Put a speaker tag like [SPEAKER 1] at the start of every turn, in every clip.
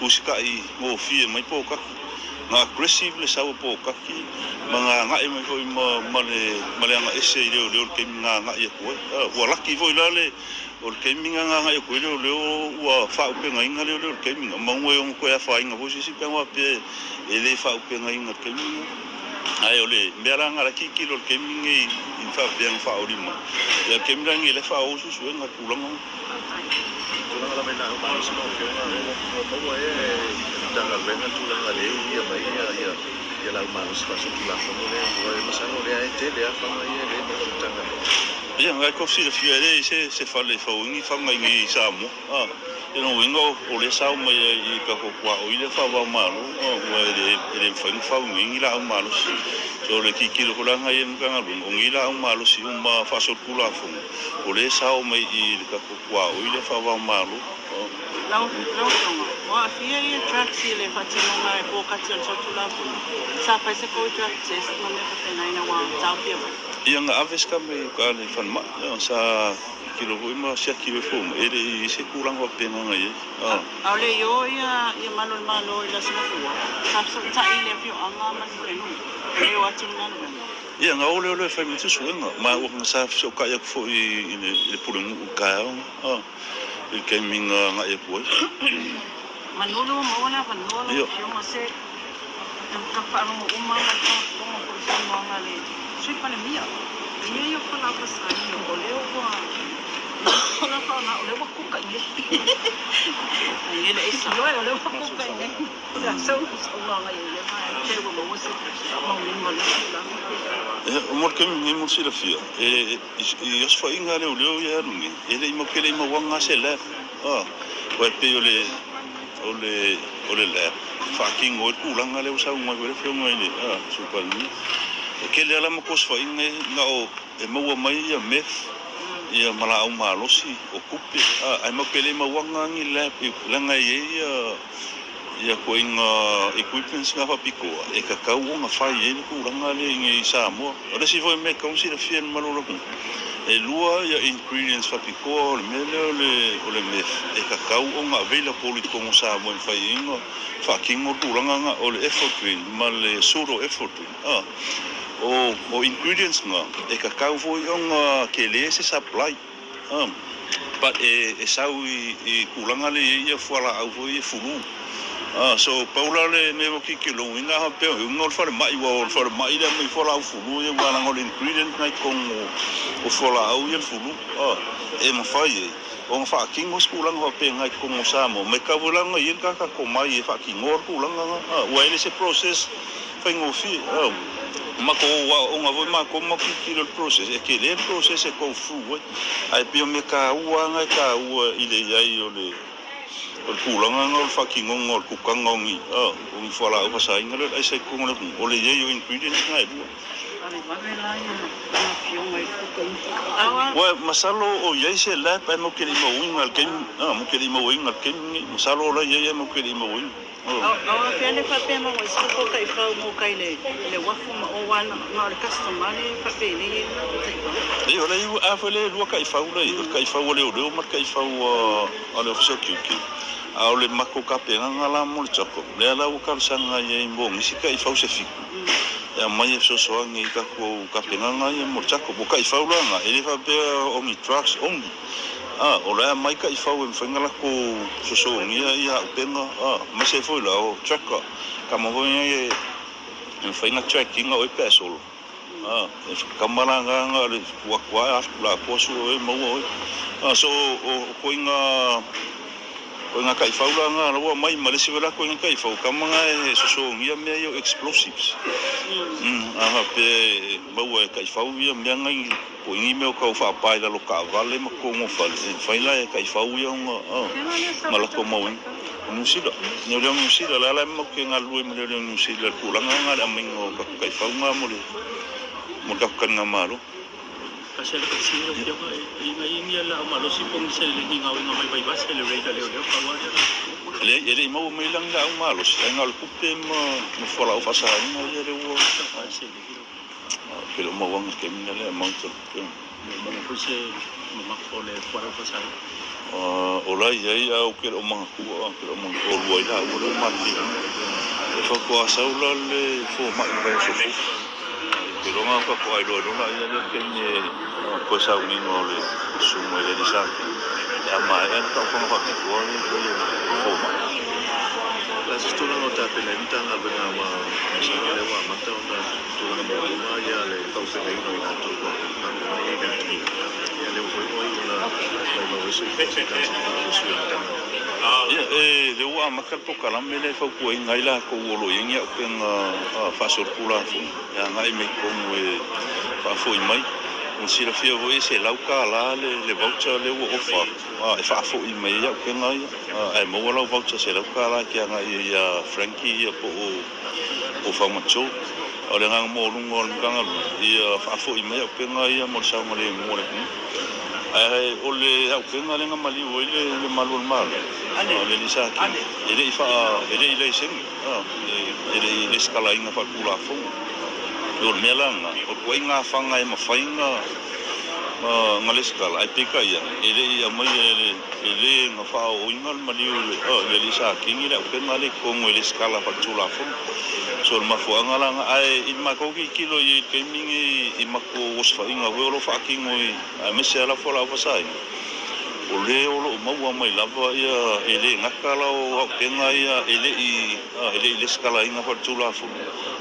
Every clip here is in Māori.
[SPEAKER 1] puskai ngo fie mai po ka nga aggressive le sau po ka ki mga nga mai ko male nga ese le ke nga ye ko wa laki vo le o ke minga nga ye ko le wa fa pe nga inga le ke minga mo yo ko ya fa inga vo si pe wa pe ele fa pe nga inga ke minga ai ole mbera nga la ki lo ke minga in fa pe nga fa o lima ya ke minga le fa o su nga kulang
[SPEAKER 2] tulang la mena ma so mo ke mo jangan vengan tulang la le ya la ma so so tulang mo le masano le ai te le fa ma ye le jangan
[SPEAKER 1] ya ngai ko si le fiere se fa le fa ngi fa ngai sa mo no wingo o le sa mo i ka ko kwa o ile fa va malo o le fa ngi la malo so le ki lo la ngai nga nga o ngi la malo si uma fa so kula fu o le sa mo i ka ko kwa o ile fa va malo
[SPEAKER 3] lau wa fia ia traksi le fatino ngai ko ka tio tula fu sa pa se ko traksi no me fa nai na wa tau pia
[SPEAKER 1] ia nga aves ka me ka le fan ma sa kilo ima sia kilo fu ele se kurang wa pena ngai
[SPEAKER 3] ale yo ia malo ila sa fu sa sa ile fio anga ma se no le wa tingana
[SPEAKER 1] ia nga ole fa mi tu suenga ma o sa so ka ya fu i le pulung ka il ke minga nga e ko
[SPEAKER 3] manolo mo wala manolo yo mo se ka pa no uma ma ko mo ko sa mo nga le sui pa le mia yo pa la pa sa ni o le o na pa na o le ko ka ni ni le isi yo o le ko ka ni da so so nga ye ma te wo mo se mo ni mo la
[SPEAKER 1] mo ke mi mo si la fia yo fa inga le ya rungi ele mo ke le mo wanga se la wa pe ole le fucking o kulanga le usa mo le fio mo ile super ni ke le ala mo ko fa inga na o mo mai ya me ia mala au malosi o kupe ai mo ke le mo wanga ngi le langa ye ia ko inga equipments nga papiko e ka kau nga fai e ku ranga le ngi sa mo ora si voi me ka usi le fien malolo e lua ia ingredients papiko le mele le me e ka kau nga vela poli ko sa mo fai inga fucking o tu ranga nga o le effort green mal suro effort o ingredients nga e ka kau voi nga ke le se supply but e sau I kulanga le ia fuala au voi fulu so paula le me mo ki lo inga ha pe ngol fa mai wa fa mai le mai fola fulu e wa ngol ingredient nai con o fola au ye fulu e mo fa ye o fa ki mo skula ngo pe ngai con sa mo me ka vola ngai ka ko mai e fa ki ngor ku langa wa ele se process fa ngo fi ma ko wa o nga vo ma ko mo ki lo process e ke le process e ko fu ai pe me ka wa ngai ka wa ile ya yo le o kulanga ngol fucking ngol kukangongi o mi fala o pasai ngol ai sai kung o le yo ingredients ngai bu wa masalo o ye se la pa mo ke mo wingal ken mo ke mo wingal ken masalo la ye mo ke mo wing
[SPEAKER 3] awa pele fa pe mo is ko kai fa mo kai le wafu o wan ma customer le fa pe ni
[SPEAKER 1] e ola yu afale lu kai fa le o mar kai fa o ala fso ki a ole mako ka pe ngala mo choko le ala u ka sanga ye mbo misika I fa se fiku ya mai so ngi ka ko ka pe ngala ye mo choko bo kai fa nga ele fa pe o mi trucks only ola mai ka I fa o ngala ko so ngi ya pe nga ma se fo la o trucker ka mo ye en fa nga tracking o pe solo kamala nga le wa la ko so mo so ko nga kai faula nga lo mai malesi vela ko nga kai fau kamanga e so ngia me yo explosives pe bawa kai fau ya me nga ko ngi me ko fa pai la lo ka vale ma ko mo fa la kai fau ya mala ko mo musida ni le musida la mo ke nga lu me le musida ko la nga amingo kai fau nga mo ka kan nga malo
[SPEAKER 4] kasi le kasi yo inga la malo si pong se le ninga winga mai ba se le rega le pa
[SPEAKER 1] le ele mo mai lang la malo sa ngal kupe mo fora o fasa no ele wo pero mo wang ke mina le mo to
[SPEAKER 4] mo ko se mo ma ko le fora fasa
[SPEAKER 1] Ola ia au ke o mga kua ke o mga korua ila o le mati e fa ko asaula le fo ma i vai so ke ronga fa ko ai lo ronga ia le ke ne ko sa uni no le su mo le sa ya ma e ta ko fa ko ni ko le fo ma
[SPEAKER 2] la stula no ta pena vita na bena ma sa le wa mata ona tu na mo ma ya le ka se le no ina tu ko na ma ye ga ti ya le ko mo ina mai ma so ka su ta
[SPEAKER 1] ia le wa makal po kala me le fa ko ngai la ko lo yenga o pen fa so kula fu ya ngai me ko mo fa fo i mai un sira fia vo ese lauka la le voucher le wo ofa e fa fo i mai ya ke ngai e mo la voucher se lauka la ke ngai ya Frankie ya po o fa macho o le ngang mo lu ngol kanga ia fa fo i mai ke ngai ya mo sa mo le mo le ai o le au ke ngai nga mali o le malu mal le lisa ki ele fa ele ile sen ele skala inga fa kula fo o melanga o ko inga fanga e mafainga ngaleska ai peka ia ele ia mai ele nga fa o inga maliu le lisa kingi le ke ngale ko ngole skala pa tula fo so ma fo ngala ai in ma ko ki kilo i ke mingi i ma ko os fa inga wo fa kingi ai me se la fo la fa sai o le o lo mau mai lava ia ele ngakala o ke ngai ele skala inga pa tula fo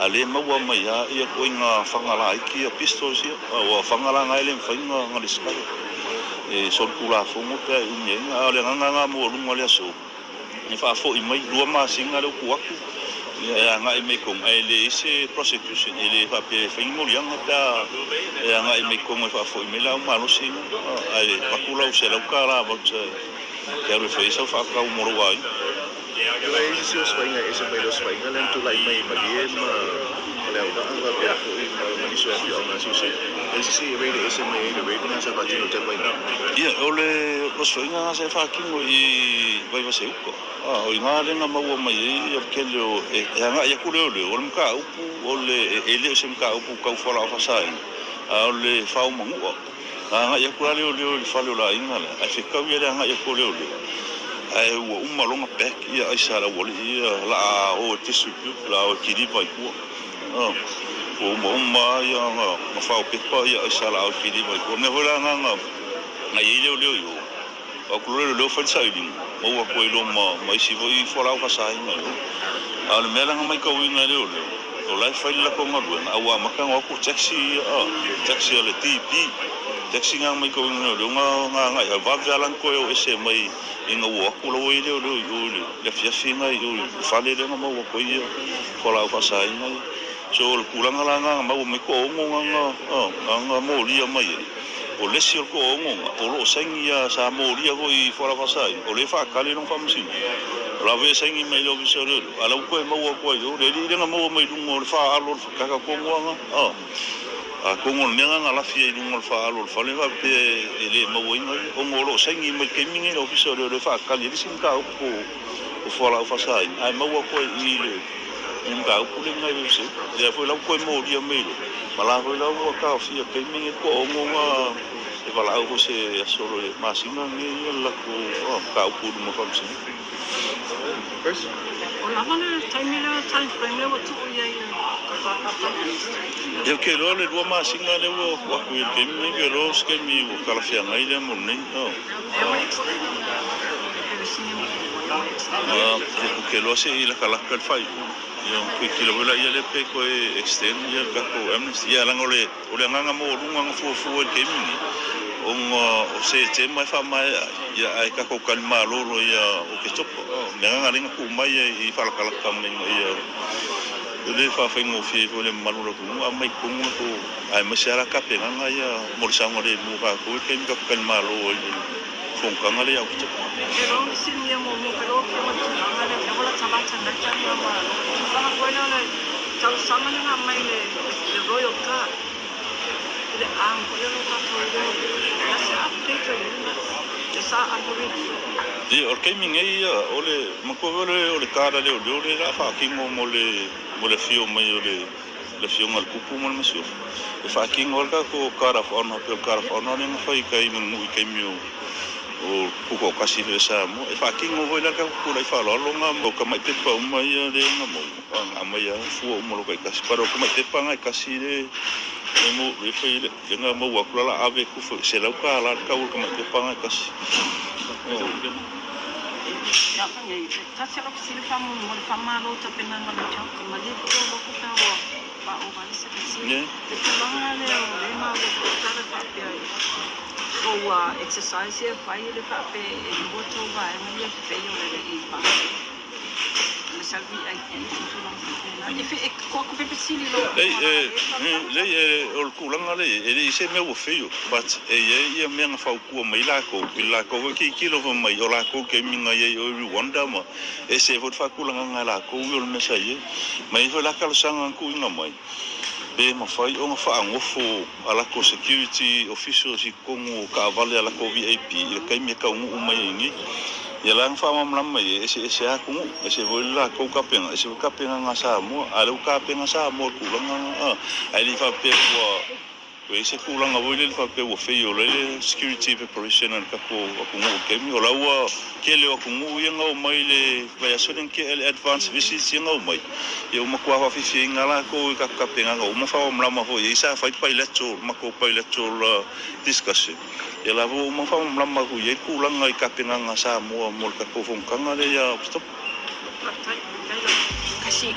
[SPEAKER 1] ale mau mai ia ko inga fangala iki a pistols ia o fangala ngai le fainga ngali skala e so kula fo mo pe unyenga ale nganga mo lu ngale so ni fa fo i mai lua ma singa le ku aku ia ngai me ko ele ise prosecution ele fa pe fainga mo yang ta ia ngai me ko fa fo i mai la ma no singa ale pakula o se la kala ba ke re fe so fa ka mo ro wai
[SPEAKER 2] ya isi os painga ese mai los painga len tu lai mai magiem le au ba pe ko ma ni so fi ona si se ese re ese mai le re na sa patino te mai
[SPEAKER 1] ia ole os fainga se fa kingo i vai va se uko o inga le na mau mai ia ke le e nga ia ku le o mka upu ole ele se mka upu ka fola fa sai ole fa o mangu nga ia ku le fa le la inga ai se ka ia nga ia ku le ai o uma longa pek ia ai sara woli ia la o tisu la o kiri vai ku o uma ia ma fa o pepa ia ai sara o kiri vai ku ne hola nga ngai le yo o ku le fa sai ding o ko lo ma si voi fora o sai nga al mela nga mai ko winga le o lai fa la ko ngaru na wa maka ngo ku taxi le TP taxi nga mai ko winga nga ya va jalan ko o ese mai inga wo ku lo ile le fia finga fa le nga mo ko ia fora o sai nga so ku langa ma mai ko nga mo lia mai o le sio ko o lo sengia sa mo lia ko I fora pasai o le fa kali no famsi la ve sengi mai lo visoro ala ko mo ko yo le ri nga mo mai lungo fa alo ka ko ngo a ko ngo nga la fie lungo fa alo fa le va pe ele mo inga o mo lo sengi mai ke mingi lo visoro le fa kali ri sin ka ko o fora pasai ai mo ko I le nga ko le ngai se ya foi la ko mo lia mai mala ko la ko ka fie ke mingi ko ngo e wala au se solo masina ni la ko ka ku mo famsi
[SPEAKER 3] o la mana time frame le watu ia
[SPEAKER 1] eu que lo le do masina le wo ku ke mi ke lo ske mi wo kala fia ngai le mo ni que lo se la kala ka fai yo que lo la ia le pe ko extend ya ka ko amnesty ya la ngole o le nganga mo lunga fu ke mi o se te mai fa mai ya ai ka ko kalma loro ya o ke topo me nga ringa ku mai I fa kala kam ni ya le fa fa ngo fi ko le maluro ku mai ku ko ai masara ka pe nga ya mo sa ngore mu ka ko ke mi ka kalma loro fon ka ngale ya ku topo
[SPEAKER 3] pero si mi mo pero que mo tanga le bola tama tanga tanga ma la ko na le tau sama nga mai le royal car le ang ko le ka ko le sa update le sa algorithm
[SPEAKER 1] e o ke mingi ole mako ole kara le la fa ki mo le fio mai le fio ngal kupu mo mesio e fa ki ngol ka ko kara fa no pe kara fa no ni fa I kai mo I kai mio o kuko kasi le sa mo e fa kingo voi la ka ku lai fa lo nga mo ka mai te pa mai le nga mo ang mai fu mo lo kai kasi pero ka mai te pa ngai kasi le mo re fa le nga mo wa kula la ave ku fu se la ka la ka ka mai te pa ngai kasi
[SPEAKER 3] ya kan ya ta se lo si fa mo fa ma lo ta pena ma lo cha ka ma le ko lo ko ta wa pa o ba se si te ka ma le o le ma lo ko ta le pa pe o exercise e fai le pa pe e bo to ba e ma ye pe yo le i pa le salvi ai tu lo e fe e ko ko pe si lo
[SPEAKER 1] le o kulanga le e se me wo feo but e me nga fa ku mai la ko ki kilo va mai o la ko ke mi nga ye o wanda ma e se vo fa kulanga nga la ko yo me sa ye mai vo la ka sanga ku nga mai be ma fai o nga fa ngofo ala ko security officials I kongo ka vale ala ko VIP e kai me ka u mai ngi ya lang fa mam lam mai e se a ku e se vo la ko ka penga e se ka penga nga sa mo ala ka penga sa mo kulanga ai li fa pe ko e se kulanga vo le fa pe wo fe yo le security preparation an ka ko ku mo ke mi ola wa ke le ku mo ye nga o mai le va so den ke advance visits ye nga o mai eu ma kwa fa fi ngala ko ka penga nga o ma fa mam lam ho ye sa fa pa ile cho ma ko pa ile cho discussion ya la vo ma fa mam lam ko ye kulanga ka penga nga sa mo ka ko fon kanga le ya stop
[SPEAKER 3] kasi